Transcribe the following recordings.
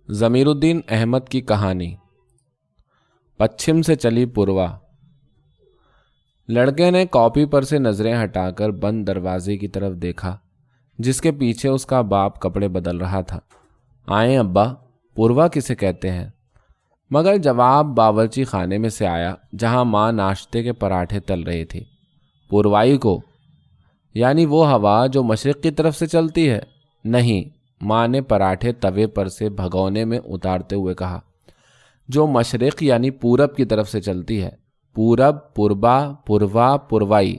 ضمیر الدین احمد کی کہانی۔ پچھم سے چلی پوروا۔ لڑکے نے کاپی پر سے نظریں ہٹا کر بند دروازے کی طرف دیکھا جس کے پیچھے اس کا باپ کپڑے بدل رہا تھا۔ آئیں ابا، پوروا کسے کہتے ہیں؟ مگر جواب باورچی خانے میں سے آیا جہاں ماں ناشتے کے پراٹھے تل رہی تھی۔ پوروائی کو؟ یعنی وہ ہوا جو مشرق کی طرف سے چلتی ہے؟ نہیں، ماں نے پراٹھے توے پر سے بھگونے میں اتارتے ہوئے کہا، جو مشرق یعنی پورب کی طرف سے چلتی ہے۔ پورب، پوربا، پوروا، پوروائی،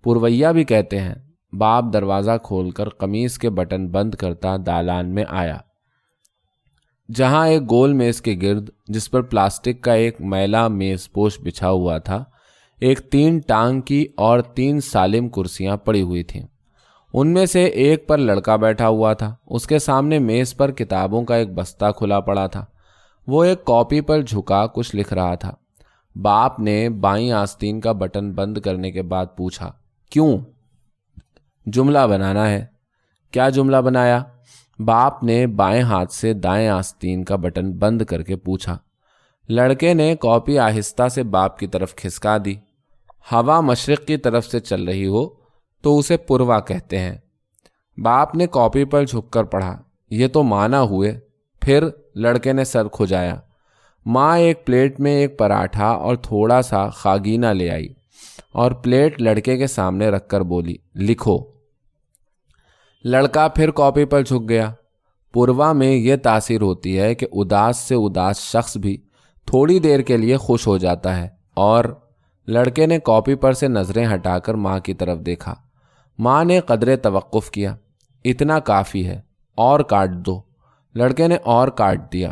پورویا بھی کہتے ہیں۔ باپ دروازہ کھول کر قمیص کے بٹن بند کرتا دالان میں آیا، جہاں ایک گول میز کے گرد، جس پر پلاسٹک کا ایک میلا میز پوش بچھا ہوا تھا، ایک 3 ٹانگ کی اور 3 سالم کرسیاں پڑی ہوئی تھیں۔ ان میں سے ایک پر لڑکا بیٹھا ہوا تھا۔ اس کے سامنے میز پر کتابوں کا ایک بستہ کھلا پڑا تھا۔ وہ ایک کاپی پر جھکا کچھ لکھ رہا تھا۔ باپ نے بائیں آستین کا بٹن بند کرنے کے بعد پوچھا، کیوں؟ جملہ بنانا ہے۔ کیا جملہ بنایا؟ باپ نے بائیں ہاتھ سے دائیں آستین کا بٹن بند کر کے پوچھا۔ لڑکے نے کاپی آہستہ سے باپ کی طرف کھسکا دی۔ ہوا مشرق کی طرف سے چل رہی ہو تو اسے پوروا کہتے ہیں۔ باپ نے کاپی پر جھک کر پڑھا، یہ تو معنی ہوئے۔ پھر لڑکے نے سر کھجایا۔ ماں ایک پلیٹ میں ایک پراٹھا اور تھوڑا سا خاگینہ لے آئی اور پلیٹ لڑکے کے سامنے رکھ کر بولی، لکھو۔ لڑکا پھر کاپی پر جھک گیا۔ پوروا میں یہ تاثیر ہوتی ہے کہ اداس سے اداس شخص بھی تھوڑی دیر کے لیے خوش ہو جاتا ہے۔ اور لڑکے نے کاپی پر سے نظریں ہٹا کر ماں کی طرف دیکھا۔ ماں نے قدرے توقف کیا۔ اتنا کافی ہے، اور کاٹ دو۔ لڑکے نے اور کاٹ دیا۔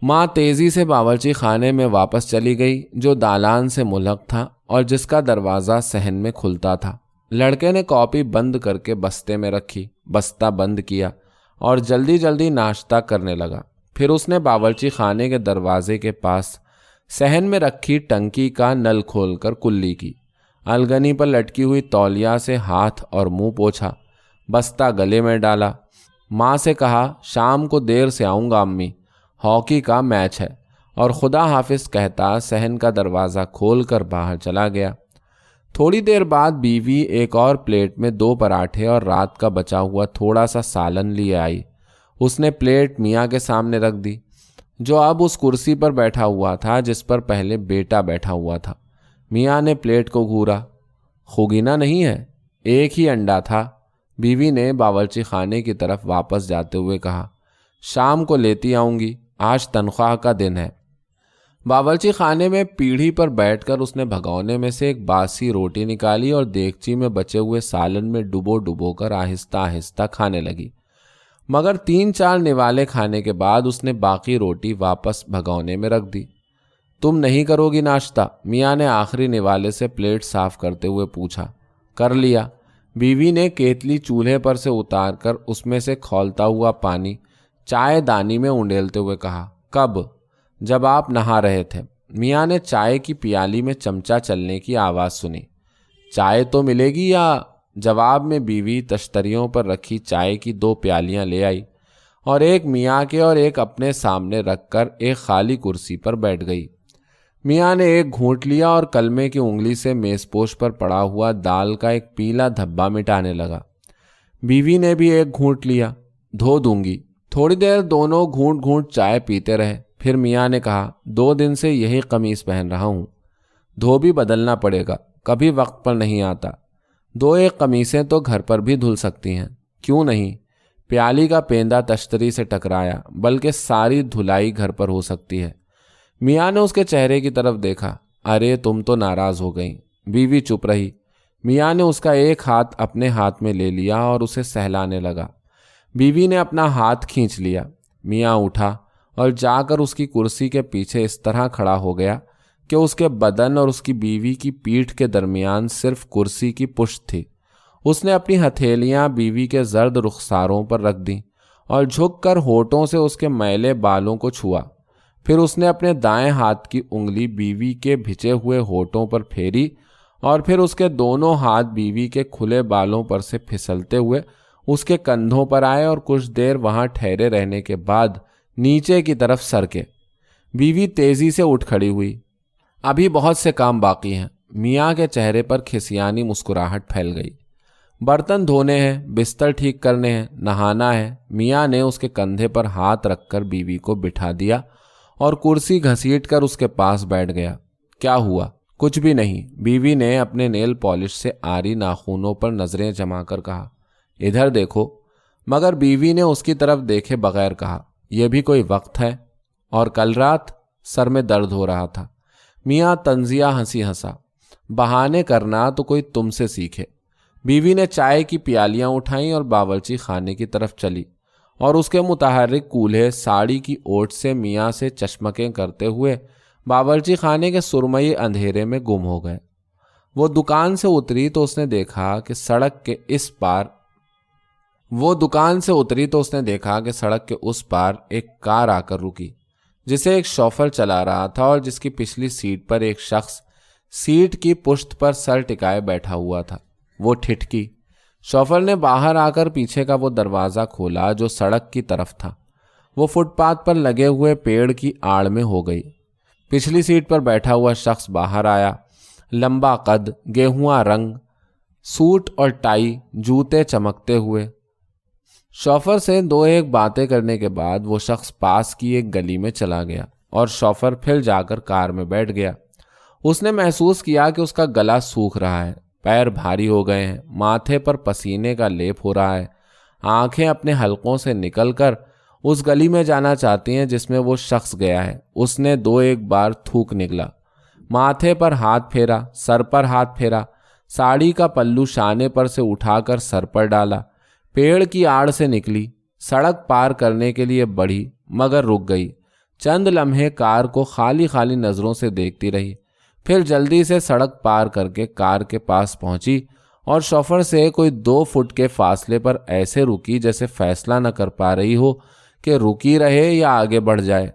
ماں تیزی سے باورچی خانے میں واپس چلی گئی جو دالان سے ملحق تھا اور جس کا دروازہ صحن میں کھلتا تھا۔ لڑکے نے کاپی بند کر کے بستے میں رکھی، بستہ بند کیا اور جلدی جلدی ناشتہ کرنے لگا۔ پھر اس نے باورچی خانے کے دروازے کے پاس صحن میں رکھی ٹنکی کا نل کھول کر کلی کی، الگنی پر لٹکی ہوئی تولیہ سے ہاتھ اور منہ پوچھا، بستہ گلے میں ڈالا۔ ماں سے کہا، شام کو دیر سے آؤں گا امی، ہاکی کا میچ ہے، اور خدا حافظ کہتا صحن کا دروازہ کھول کر باہر چلا گیا۔ تھوڑی دیر بعد بیوی ایک اور پلیٹ میں 2 پراٹھے اور رات کا بچا ہوا تھوڑا سا سالن لیے آئی۔ اس نے پلیٹ میاں کے سامنے رکھ دی، جو اب اس کرسی پر بیٹھا ہوا تھا جس پر پہلے بیٹا بیٹھا ہوا تھا۔ میاں نے پلیٹ کو گھورا۔ خوگینہ نہیں ہے، ایک ہی انڈا تھا۔ بیوی نے باورچی خانے کی طرف واپس جاتے ہوئے کہا، شام کو لیتی آؤں گی، آج تنخواہ کا دن ہے۔ باورچی خانے میں پیڑھی پر بیٹھ کر اس نے بھگونے میں سے ایک باسی روٹی نکالی اور دیگچی میں بچے ہوئے سالن میں ڈبو کر آہستہ آہستہ کھانے لگی۔ مگر 3-4 نوالے کھانے کے بعد اس نے باقی روٹی واپس بھگونے میں رکھ دی۔ تم نہیں کرو گی ناشتہ؟ میاں نے آخری نوالے سے پلیٹ صاف کرتے ہوئے پوچھا۔ کر لیا۔ بیوی نے کیتلی چولہے پر سے اتار کر اس میں سے کھولتا ہوا پانی چائے دانی میں انڈیلتے ہوئے کہا، کب؟ جب آپ نہا رہے تھے۔ میاں نے چائے کی پیالی میں چمچہ چلنے کی آواز سنی۔ چائے تو ملے گی یا؟ جواب میں بیوی تشتریوں پر رکھی چائے کی 2 پیالیاں لے آئی اور ایک میاں کے اور ایک اپنے سامنے رکھ کر ایک خالی کرسی پر بیٹھ گئی۔ میاں نے ایک گھونٹ لیا اور کلمے کی انگلی سے میز پوش پر پڑا ہوا دال کا ایک پیلا دھبا مٹانے لگا۔ بیوی نے بھی ایک گھونٹ لیا۔ دھو دوں گی۔ تھوڑی دیر دونوں گھونٹ گھونٹ چائے پیتے رہے۔ پھر میاں نے کہا، 2 دن سے یہی قمیص پہن رہا ہوں، دھو بھی بدلنا پڑے گا، کبھی وقت پر نہیں آتا۔ 2-1 قمیصیں تو گھر پر بھی دھل سکتی ہیں، کیوں نہیں؟ پیالی کا پیندا تشتری سے ٹکرایا، بلکہ ساری دھلائی گھر پر ہو سکتی ہے۔ میاں نے اس کے چہرے کی طرف دیکھا۔ ارے تم تو ناراض ہو گئیں۔ بیوی چپ رہی۔ میاں نے اس کا ایک ہاتھ اپنے ہاتھ میں لے لیا اور اسے سہلانے لگا۔ بیوی نے اپنا ہاتھ کھینچ لیا۔ میاں اٹھا اور جا کر اس کی کرسی کے پیچھے اس طرح کھڑا ہو گیا کہ اس کے بدن اور اس کی بیوی کی پیٹھ کے درمیان صرف کرسی کی پشت تھی۔ اس نے اپنی ہتھیلیاں بیوی کے زرد رخساروں پر رکھ دیں اور جھک کر ہونٹوں سے اس کے میلے بالوں کو چھوا۔ پھر اس نے اپنے دائیں ہاتھ کی انگلی بیوی کے بھچے ہوئے ہونٹوں پر پھیری اور پھر اس کے دونوں ہاتھ بیوی کے کھلے بالوں پر سے پھسلتے ہوئے اس کے کندھوں پر آئے اور کچھ دیر وہاں ٹھہرے رہنے کے بعد نیچے کی طرف سرکے۔ بیوی تیزی سے اٹھ کھڑی ہوئی۔ ابھی بہت سے کام باقی ہیں۔ میاں کے چہرے پر کھسیانی مسکراہٹ پھیل گئی۔ برتن دھونے ہیں، بستر ٹھیک کرنے ہیں، نہانا ہے۔ میاں نے اس کے کندھے پر ہاتھ رکھ کر بیوی کو بٹھا دیا اور کرسی گھسیٹ کر اس کے پاس بیٹھ گیا۔ کیا ہوا؟ کچھ بھی نہیں، بیوی نے اپنے نیل پالش سے آری ناخنوں پر نظریں جما کر کہا۔ ادھر دیکھو۔ مگر بیوی نے اس کی طرف دیکھے بغیر کہا، یہ بھی کوئی وقت ہے؟ اور کل رات؟ سر میں درد ہو رہا تھا۔ میاں طنزیہ ہنسی ہنسا۔ بہانے کرنا تو کوئی تم سے سیکھے۔ بیوی نے چائے کی پیالیاں اٹھائیں اور باورچی خانے کی طرف چلی اور اس کے متحرک کولہے ساڑی کی اوٹ سے میاں سے چشمکیں کرتے ہوئے باورچی خانے کے سرمئی اندھیرے میں گم ہو گئے۔ وہ دکان سے اتری تو اس نے دیکھا کہ سڑک کے اس پار ایک کار آ کر رکی، جسے ایک شوفر چلا رہا تھا اور جس کی پچھلی سیٹ پر ایک شخص سیٹ کی پشت پر سر ٹکائے بیٹھا ہوا تھا۔ وہ ٹھٹکی۔ شوفر نے باہر آ کر پیچھے کا وہ دروازہ کھولا جو سڑک کی طرف تھا۔ وہ فٹ پاتھ پر لگے ہوئے پیڑ کی آڑ میں ہو گئی۔ پچھلی سیٹ پر بیٹھا ہوا شخص باہر آیا۔ لمبا قد، گیہواں رنگ، سوٹ اور ٹائی، جوتے چمکتے ہوئے۔ شوفر سے دو ایک باتیں کرنے کے بعد وہ شخص پاس کی ایک گلی میں چلا گیا اور شوفر پھر جا کر کار میں بیٹھ گیا۔ اس نے محسوس کیا کہ اس کا گلا سوکھ رہا ہے، پیر بھاری ہو گئے ہیں، ماتھے پر پسینے کا لیپ ہو رہا ہے۔ آنکھیں اپنے حلقوں سے نکل کر اس گلی میں جانا چاہتی ہیں جس میں وہ شخص گیا ہے۔ اس نے دو ایک بار تھوک نکلا، ماتھے پر ہاتھ پھیرا، سر پر ہاتھ پھیرا، ساڑی کا پلو شانے پر سے اٹھا کر سر پر ڈالا، پیڑ کی آڑ سے نکلی، سڑک پار کرنے کے لیے بڑھی مگر رک گئی۔ چند لمحے کار کو خالی خالی نظروں سے دیکھتی رہی، پھر جلدی سے سڑک پار کر کے کار کے پاس پہنچی اور شوفر سے کوئی 2 فٹ کے فاصلے پر ایسے رکی جیسے فیصلہ نہ کر پا رہی ہو کہ رکی رہے یا آگے بڑھ جائے۔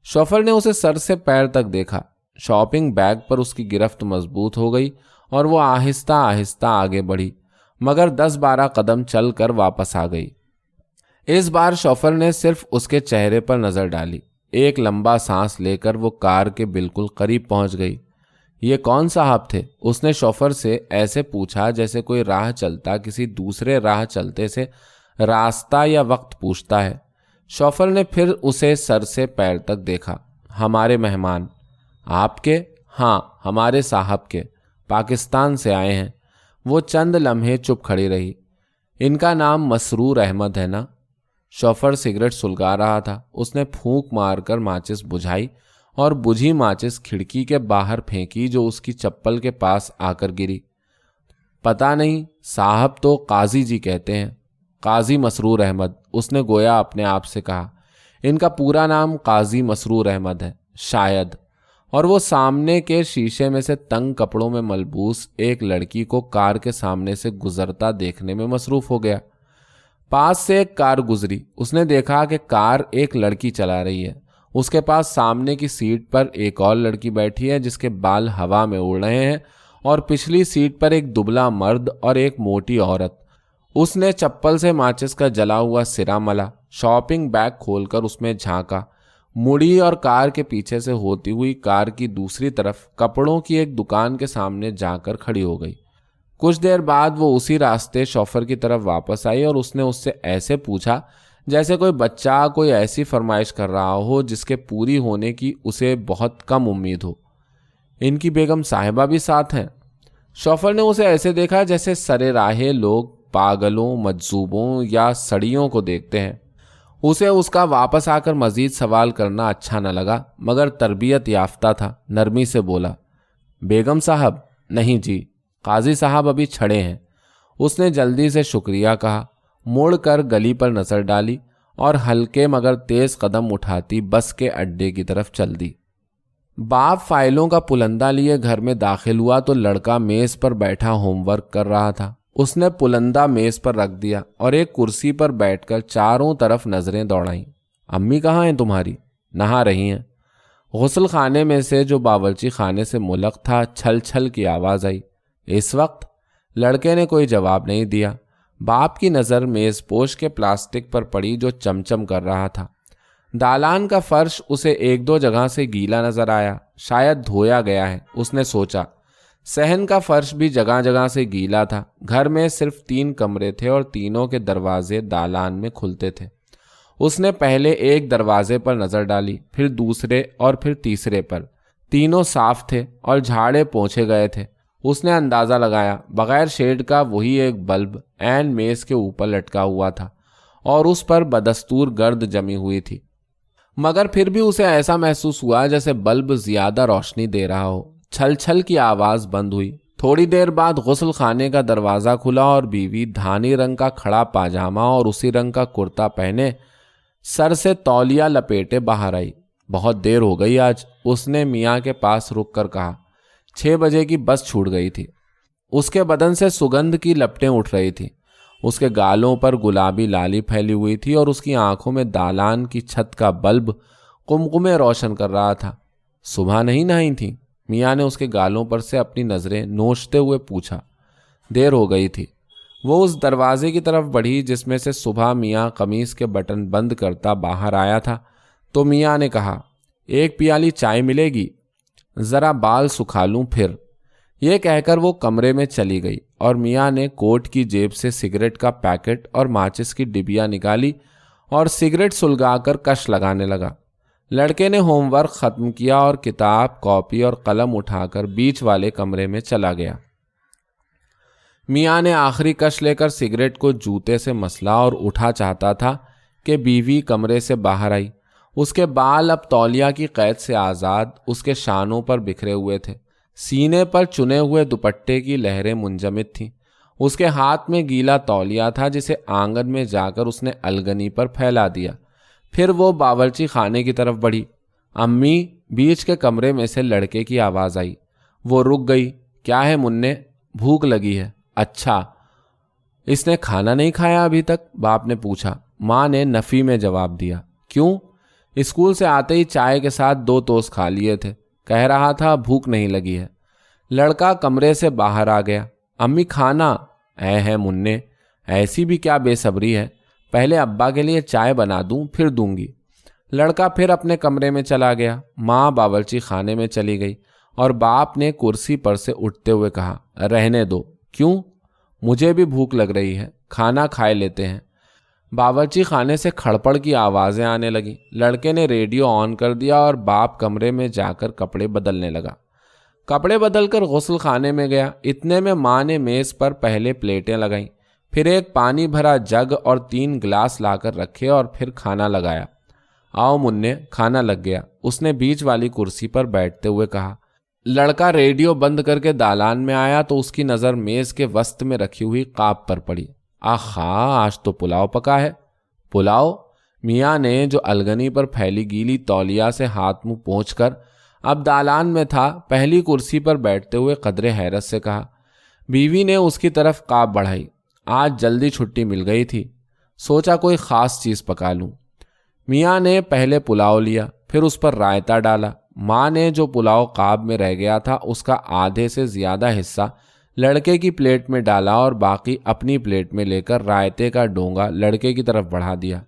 شوفر نے اسے سر سے پیر تک دیکھا۔ شاپنگ بیگ پر اس کی گرفت مضبوط ہو گئی اور وہ آہستہ آہستہ آگے بڑھی مگر 10-12 قدم چل کر واپس آ گئی۔ اس بار شوفر نے صرف اس کے چہرے پر نظر ڈالی۔ ایک لمبا سانس لے کر وہ کار کے بالکل قریب پہنچ گئی۔ یہ کون صاحب تھے؟ اس نے شوفر سے ایسے پوچھا جیسے کوئی راہ چلتا کسی دوسرے راہ چلتے سے راستہ یا وقت پوچھتا ہے۔ شوفر نے پھر اسے سر سے پیر تک دیکھا۔ ہمارے مہمان۔ آپ کے؟ ہاں، ہمارے صاحب کے، پاکستان سے آئے ہیں۔ وہ چند لمحے چپ کھڑی رہی۔ ان کا نام مسرور احمد ہے نا؟ شوفر سگریٹ سلگا رہا تھا۔ اس نے پھونک مار کر ماچس بجھائی اور بجھی ماچس کھڑکی کے باہر پھینکی جو اس کی چپل کے پاس آ کر گری۔ پتہ نہیں، صاحب تو قاضی جی کہتے ہیں۔ قاضی مسرور احمد، اس نے گویا اپنے آپ سے کہا۔ ان کا پورا نام قاضی مسرور احمد ہے شاید۔ اور وہ سامنے کے شیشے میں سے تنگ کپڑوں میں ملبوس ایک لڑکی کو کار کے سامنے سے گزرتا دیکھنے میں مصروف ہو گیا۔ پاس سے ایک کار گزری۔ اس نے دیکھا کہ کار ایک لڑکی چلا رہی ہے۔ اس کے پاس سامنے کی سیٹ پر ایک اور لڑکی بیٹھی ہے جس کے بال ہوا میں اڑ رہے ہیں اور پچھلی سیٹ پر ایک دبلا مرد اور ایک موٹی عورت۔ اس نے چپل سے ماچس کا جلا ہوا سرا ملا، شاپنگ بیگ کھول کر اس میں جھانکا، مڑی اور کار کے پیچھے سے ہوتی ہوئی کار کی دوسری طرف کپڑوں کی ایک دکان کے سامنے جا کر کھڑی ہو گئی۔ کچھ دیر بعد وہ اسی راستے شوفر کی طرف واپس آئی اور اس نے اس سے ایسے پوچھا جیسے کوئی بچہ کوئی ایسی فرمائش کر رہا ہو جس کے پوری ہونے کی اسے بہت کم امید ہو۔ ان کی بیگم صاحبہ بھی ساتھ ہیں؟ شوفر نے اسے ایسے دیکھا جیسے سرے راہے لوگ پاگلوں، مجذوبوں یا سڑیوں کو دیکھتے ہیں۔ اسے اس کا واپس آ کر مزید سوال کرنا اچھا نہ لگا مگر تربیت یافتہ تھا۔ نرمی سے بولا، بیگم صاحب؟ نہیں جی، قاضی صاحب ابھی چھڑے ہیں۔ اس نے جلدی سے شکریہ کہا، مڑ کر گلی پر نظر ڈالی اور ہلکے مگر تیز قدم اٹھاتی بس کے اڈے کی طرف چل دی۔ باپ فائلوں کا پلندہ لیے گھر میں داخل ہوا تو لڑکا میز پر بیٹھا ہوم ورک کر رہا تھا۔ اس نے پلندہ میز پر رکھ دیا اور ایک کرسی پر بیٹھ کر چاروں طرف نظریں دوڑائیں۔ امی کہاں ہیں تمہاری؟ نہا رہی ہیں۔ غسل خانے میں سے جو باورچی خانے سے ملک تھا چھل چھل کی آواز آئی۔ اس وقت؟ لڑکے نے کوئی جواب نہیں دیا۔ باپ کی نظر میز پوش کے پلاسٹک پر پڑی جو چمچم کر رہا تھا۔ دالان کا فرش اسے ایک دو جگہ سے گیلا نظر آیا، شاید دھویا گیا ہے، اس نے سوچا۔ صحن کا فرش بھی جگہ جگہ سے گیلا تھا۔ گھر میں صرف 3 کمرے تھے اور تینوں کے دروازے دالان میں کھلتے تھے۔ اس نے پہلے ایک دروازے پر نظر ڈالی، پھر دوسرے اور پھر تیسرے پر۔ تینوں صاف تھے اور جھاڑے پونچھے گئے تھے۔ اس نے اندازہ لگایا، بغیر شیڈ کا وہی ایک بلب عین میز کے اوپر لٹکا ہوا تھا اور اس پر بدستور گرد جمی ہوئی تھی، مگر پھر بھی اسے ایسا محسوس ہوا جیسے بلب زیادہ روشنی دے رہا ہو۔ چھل چھل کی آواز بند ہوئی۔ تھوڑی دیر بعد غسل خانے کا دروازہ کھلا اور بیوی دھانی رنگ کا کھڑا پاجامہ اور اسی رنگ کا کرتا پہنے سر سے تولیہ لپیٹے باہر آئی۔ بہت دیر ہو گئی آج، اس نے میاں کے پاس رک کر کہا۔ 6 بجے کی بس چھوٹ گئی تھی۔ اس کے بدن سے سگندھ کی لپٹیں اٹھ رہی تھیں۔ اس کے گالوں پر گلابی لالی پھیلی ہوئی تھی اور اس کی آنکھوں میں دالان کی چھت کا بلب قمقمے روشن کر رہا تھا۔ صبح نہیں نہائی تھی؟ میاں نے اس کے گالوں پر سے اپنی نظریں نوچتے ہوئے پوچھا۔ دیر ہو گئی تھی۔ وہ اس دروازے کی طرف بڑھی جس میں سے صبح میاں قمیص کے بٹن بند کرتا باہر آیا تھا، تو میاں نے کہا، 1 پیالی چائے ملے گی؟ ذرا بال سکھا لوں پھر۔ یہ کہہ کر وہ کمرے میں چلی گئی اور میاں نے کوٹ کی جیب سے سگریٹ کا پیکٹ اور ماچس کی ڈبیا نکالی اور سگریٹ سلگا کر کش لگانے لگا۔ لڑکے نے ہوم ورک ختم کیا اور کتاب، کاپی اور قلم اٹھا کر بیچ والے کمرے میں چلا گیا۔ میاں نے آخری کش لے کر سگریٹ کو جوتے سے مسلا اور اٹھا چاہتا تھا کہ بیوی کمرے سے باہر آئی۔ اس کے بال اب تولیہ کی قید سے آزاد اس کے شانوں پر بکھرے ہوئے تھے۔ سینے پر چنے ہوئے دوپٹے کی لہریں منجمد تھیں۔ اس کے ہاتھ میں گیلا تولیہ تھا جسے آنگن میں جا کر اس نے الگنی پر پھیلا دیا۔ پھر وہ باورچی خانے کی طرف بڑھی۔ امی، بیچ کے کمرے میں سے لڑکے کی آواز آئی۔ وہ رک گئی۔ کیا ہے منّے؟ بھوک لگی ہے؟ اچھا، اس نے کھانا نہیں کھایا ابھی تک؟ باپ نے پوچھا۔ ماں نے نفی میں جواب دیا۔ کیوں؟ اسکول سے آتے ہی چائے کے ساتھ 2 ٹوسٹ کھا لیے تھے، کہہ رہا تھا بھوک نہیں لگی ہے۔ لڑکا کمرے سے باہر آ گیا۔ امی کھانا؟ ہے منّے، ایسی بھی کیا بے صبری ہے، پہلے ابا کے لیے چائے بنا دوں پھر دوں گی۔ لڑکا پھر اپنے کمرے میں چلا گیا۔ ماں باورچی خانے میں چلی گئی اور باپ نے کرسی پر سے اٹھتے ہوئے کہا، رہنے دو۔ کیوں؟ مجھے بھی بھوک لگ رہی ہے، کھانا کھائے لیتے ہیں۔ باورچی خانے سے کھڑپڑ کی آوازیں آنے لگیں۔ لڑکے نے ریڈیو آن کر دیا اور باپ کمرے میں جا کر کپڑے بدلنے لگا۔ کپڑے بدل کر غسل خانے میں گیا۔ اتنے میں ماں نے میز پر پہلے پلیٹیں لگائیں، پھر ایک پانی بھرا جگ اور 3 گلاس لا کر رکھے اور پھر کھانا لگایا۔ آؤ منّے، کھانا لگ گیا، اس نے بیچ والی کرسی پر بیٹھتے ہوئے کہا۔ لڑکا ریڈیو بند کر کے دالان میں آیا تو اس کی نظر میز کے وسط میں رکھی ہوئی قاب پر پڑی۔ آہا، آج تو پلاؤ پکا ہے۔ پلاؤ؟ میاں نے جو الگنی پر پھیلی گیلی تولیہ سے ہاتھ منہ پونچھ کر اب دالان میں تھا، پہلی کرسی پر بیٹھتے ہوئے قدرے حیرت سے کہا۔ بیوی نے اس کی طرف قاب بڑھائی۔ آج جلدی چھٹی مل گئی تھی، سوچا کوئی خاص چیز پکا لوں۔ میاں نے پہلے پلاؤ لیا، پھر اس پر رائتا ڈالا۔ ماں نے جو پلاؤ قاب میں رہ گیا تھا اس کا آدھے سے زیادہ حصہ لڑکے کی پلیٹ میں ڈالا اور باقی اپنی پلیٹ میں لے کر رائتے کا ڈونگا لڑکے کی طرف بڑھا دیا۔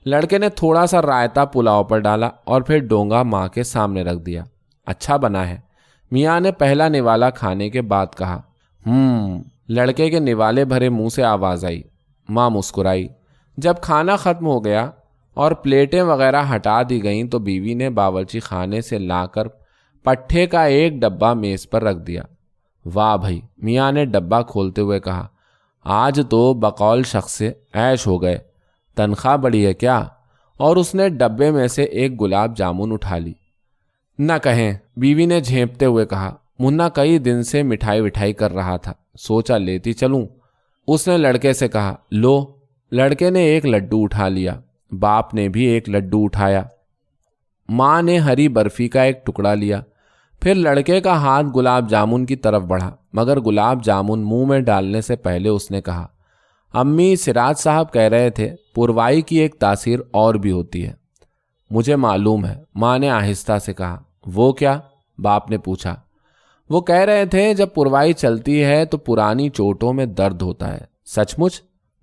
لڑکے نے تھوڑا سا رائتا پلاؤ پر ڈالا اور پھر ڈونگا ماں کے سامنے رکھ دیا۔ اچھا بنا ہے، میاں نے پہلا نوالا کھانے کے بعد کہا۔ لڑکے کے نوالے بھرے منہ سے آواز آئی۔ ماں مسکرائی۔ جب کھانا ختم ہو گیا اور پلیٹیں وغیرہ ہٹا دی گئیں تو بیوی نے باورچی خانے سے لا کر پٹھے کا ایک ڈبہ میز پر رکھ دیا۔ واہ بھائی، میاں نے ڈبہ کھولتے ہوئے کہا، آج تو بقول شخص سے عیش ہو گئے، تنخواہ بڑی ہے کیا؟ اور اس نے ڈبے میں سے ایک گلاب جامن اٹھا لی۔ نہ کہیں، بیوی نے جھینپتے ہوئے کہا۔ منا کئی دن سے مٹھائی وٹھائی کر رہا تھا، سوچا لیتی چلوں۔ اس نے لڑکے سے کہا، لو۔ لڑکے نے ایک لڈو اٹھا لیا، باپ نے بھی ایک لڈو اٹھایا۔ ماں نے ہری برفی کا ایک ٹکڑا لیا، پھر لڑکے کا ہاتھ گلاب جامن کی طرف بڑھا، مگر گلاب جامن منہ میں ڈالنے سے پہلے اس نے کہا، امی سراج صاحب کہہ رہے تھے پروائی کی ایک تاثیر اور بھی ہوتی ہے۔ مجھے معلوم ہے، ماں نے آہستہ سے کہا۔ وہ کیا؟ باپ نے پوچھا۔ وہ کہہ رہے تھے جب پروائی چلتی ہے تو پرانی چوٹوں میں درد ہوتا ہے۔ سچ مچ؟